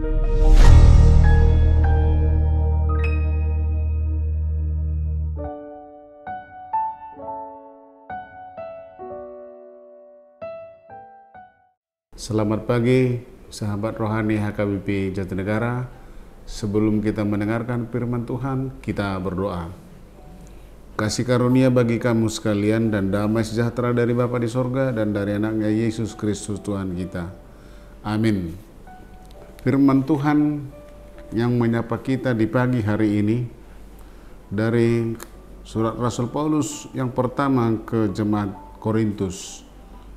Selamat pagi, sahabat rohani HKBP Jatinegara. Sebelum kita mendengarkan firman Tuhan, kita berdoa. Kasih karunia bagi kamu sekalian dan damai sejahtera dari Bapa di sorga dan dari anaknya Yesus Kristus Tuhan kita. Amin. Firman Tuhan yang menyapa kita di pagi hari ini dari surat Rasul Paulus yang pertama ke jemaat Korintus.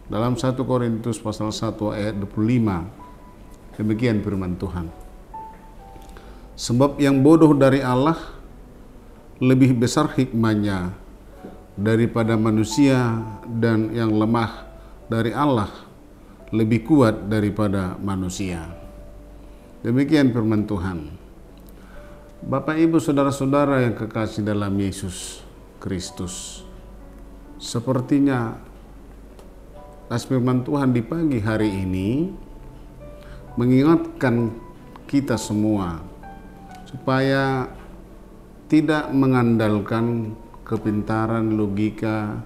Dalam 1 Korintus pasal 1 ayat 25, demikian firman Tuhan. Sebab yang bodoh dari Allah lebih besar hikmahnya daripada manusia, dan yang lemah dari Allah lebih kuat daripada manusia. Demikian firman Tuhan. Bapak, Ibu, saudara-saudara yang kekasih dalam Yesus Kristus, sepertinya firman Tuhan di pagi hari ini mengingatkan kita semua supaya tidak mengandalkan kepintaran logika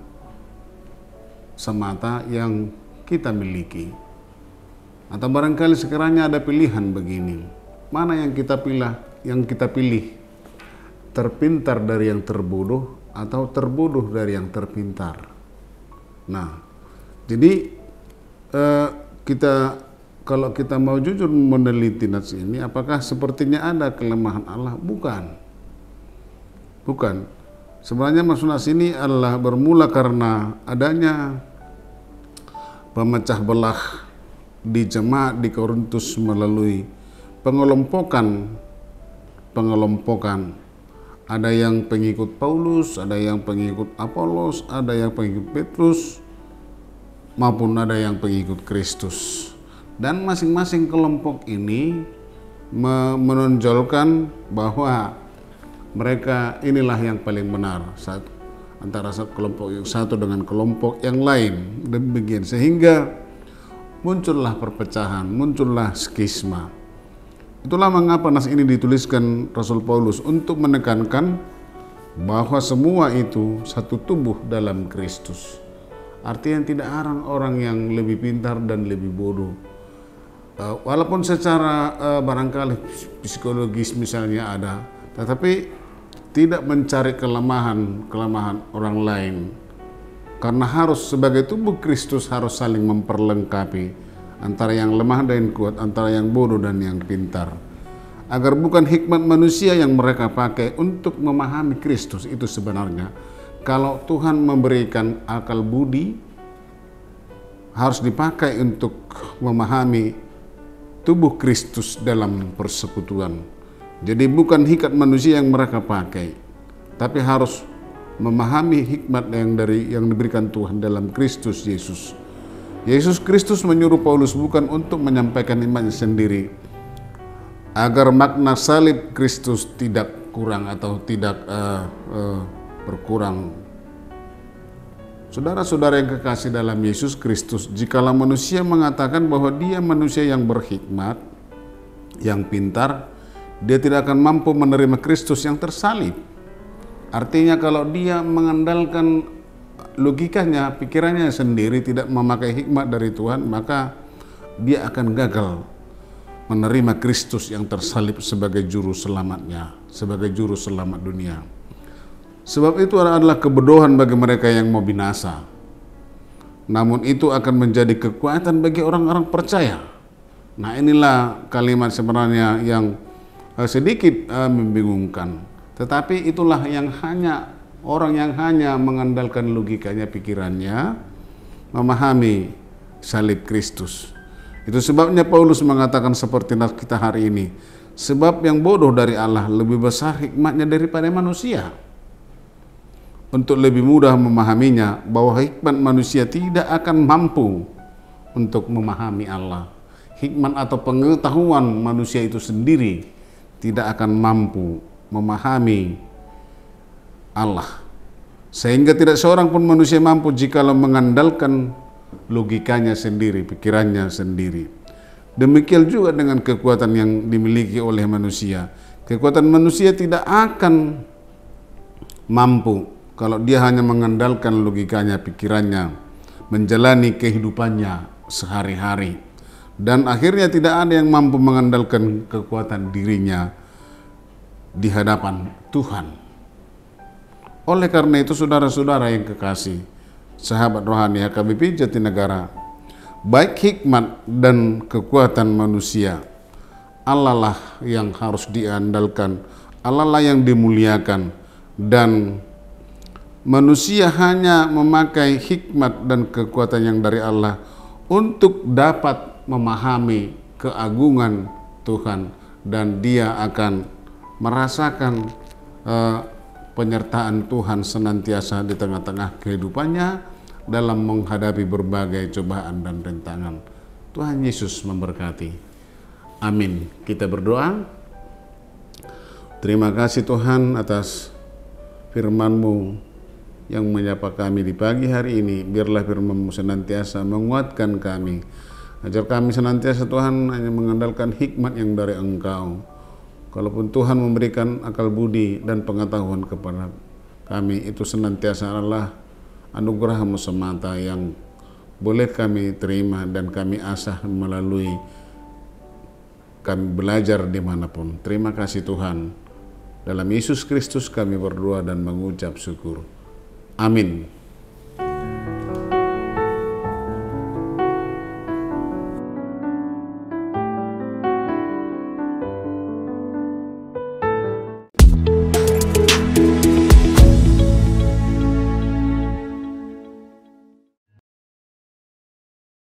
semata yang kita miliki. Atau barangkali sekiranya ada pilihan begini, mana yang kita pilih, terpintar dari yang terbodoh atau terbodoh dari yang terpintar. Nah, jadi kalau kita mau jujur meneliti nats ini, apakah sepertinya ada kelemahan Allah? Bukan. Sebenarnya maksud nats ini adalah bermula karena adanya pemecah belah di jemaat di Korintus melalui pengelompokan. Ada yang pengikut Paulus, ada yang pengikut Apolos, ada yang pengikut Petrus, maupun ada yang pengikut Kristus. Dan masing-masing kelompok ini menonjolkan bahwa mereka inilah yang paling benar antara kelompok yang satu dengan kelompok yang lain. Demikian sehingga muncullah perpecahan, muncullah skisma. Itulah mengapa nas ini dituliskan Rasul Paulus untuk menekankan bahwa semua itu satu tubuh dalam Kristus. Artinya tidak ada orang yang lebih pintar dan lebih bodoh. Walaupun secara barangkali psikologis misalnya ada, tetapi tidak mencari kelemahan orang lain. Karena harus sebagai tubuh Kristus harus saling memperlengkapi antara yang lemah dan yang kuat, antara yang bodoh dan yang pintar. Agar bukan hikmat manusia yang mereka pakai untuk memahami Kristus itu sebenarnya. Kalau Tuhan memberikan akal budi, harus dipakai untuk memahami tubuh Kristus dalam persekutuan. Jadi bukan hikmat manusia yang mereka pakai, tapi harus memahami hikmat yang diberikan Tuhan dalam Kristus Yesus. Yesus Kristus menyuruh Paulus bukan untuk menyampaikan imannya sendiri, agar makna salib Kristus tidak kurang atau tidak berkurang. Saudara-saudara yang kekasih dalam Yesus Kristus, jikalau manusia mengatakan bahwa dia manusia yang berhikmat, yang pintar, dia tidak akan mampu menerima Kristus yang tersalib. Artinya kalau dia mengandalkan logikanya, pikirannya sendiri, tidak memakai hikmat dari Tuhan, maka dia akan gagal menerima Kristus yang tersalib sebagai juru selamatnya, sebagai juru selamat dunia. Sebab itu adalah kebodohan bagi mereka yang mau binasa. Namun itu akan menjadi kekuatan bagi orang-orang percaya. Nah, inilah kalimat sebenarnya yang sedikit membingungkan. Tetapi itulah yang hanya orang yang hanya mengandalkan logikanya, pikirannya, memahami salib Kristus. Itu sebabnya Paulus mengatakan seperti nas kita hari ini. Sebab yang bodoh dari Allah lebih besar hikmatnya daripada manusia. Untuk lebih mudah memahaminya, bahwa hikmat manusia tidak akan mampu untuk memahami Allah. Hikmat atau pengetahuan manusia itu sendiri tidak akan mampu memahami Allah. Sehingga tidak seorang pun manusia mampu jikalau mengandalkan logikanya sendiri, pikirannya sendiri. Demikian juga dengan kekuatan yang dimiliki oleh manusia. Kekuatan manusia tidak akan mampu kalau dia hanya mengandalkan logikanya, pikirannya, menjalani kehidupannya sehari-hari. Dan akhirnya tidak ada yang mampu mengandalkan kekuatan dirinya di hadapan Tuhan. Oleh karena itu, saudara-saudara yang kekasih, sahabat rohani HKBP Jatinegara, baik hikmat dan kekuatan manusia, Allah lah yang harus diandalkan, Allah lah yang dimuliakan, dan manusia hanya memakai hikmat dan kekuatan yang dari Allah untuk dapat memahami keagungan Tuhan, dan dia akan merasakan penyertaan Tuhan senantiasa di tengah-tengah kehidupannya dalam menghadapi berbagai cobaan dan rintangan. Tuhan Yesus memberkati. Amin. Kita berdoa. Terima kasih Tuhan atas firman-Mu yang menyapa kami di pagi hari ini. Biarlah firman-Mu senantiasa menguatkan kami, ajar kami senantiasa Tuhan hanya mengandalkan hikmat yang dari Engkau. Kalaupun Tuhan memberikan akal budi dan pengetahuan kepada kami, itu senantiasa adalah anugerah-Mu semata yang boleh kami terima dan kami asah melalui kami belajar dimanapun. Terima kasih Tuhan. Dalam Yesus Kristus kami berdoa dan mengucap syukur. Amin.